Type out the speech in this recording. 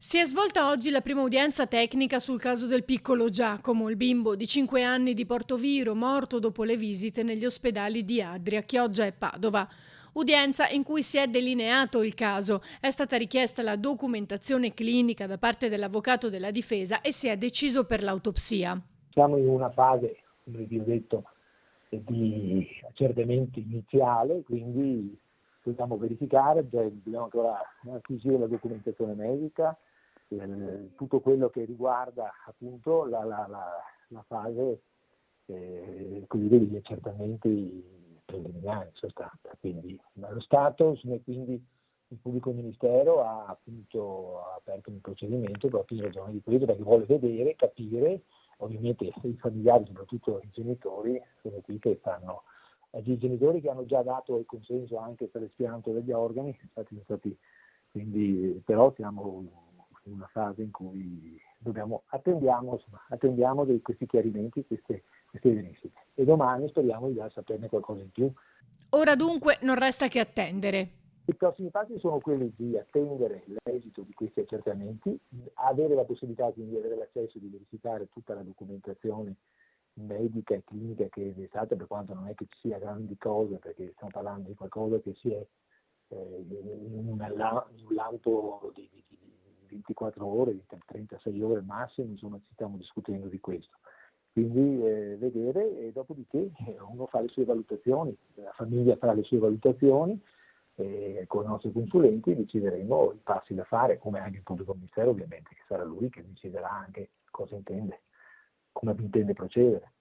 Si è svolta oggi la prima udienza tecnica sul caso del piccolo Giacomo, il bimbo di 5 anni di Portoviro, morto dopo le visite negli ospedali di Adria, Chioggia e Padova. Udienza in cui si è delineato il caso, è stata richiesta la documentazione clinica da parte dell'avvocato della difesa e si è deciso per l'autopsia. Siamo in una fase, come vi ho detto, di accertamento iniziale, quindi dobbiamo verificare, cioè dobbiamo ancora acquisire la documentazione medica, tutto quello che riguarda appunto la fase così degli accertamenti preliminari in sostanza. Quindi dallo Stato, quindi il pubblico ministero ha appunto aperto un procedimento proprio in ragione di questo, perché vuole vedere, capire. Ovviamente i familiari, soprattutto i genitori, sono qui che stanno, i genitori che hanno già dato il consenso anche per l'espianto degli organi, infatti, quindi, però siamo in una fase in cui attendiamo questi chiarimenti, queste evidenze. E domani speriamo di già saperne qualcosa in più. Ora dunque non resta che attendere. I prossimi passi sono quelli di attendere l'esito di questi accertamenti, avere la possibilità quindi di avere l'accesso di verificare tutta la documentazione medica e clinica che è stata, per quanto non è che ci sia grandi cose, perché stiamo parlando di qualcosa che si è in un lampo di 24 ore, di 36 ore al massimo, insomma ci stiamo discutendo di questo. Quindi vedere e dopodiché uno fa le sue valutazioni, la famiglia farà le sue valutazioni e con i nostri consulenti decideremo i passi da fare, come anche il pubblico ministero ovviamente, che sarà lui che deciderà anche cosa intende, come intende procedere.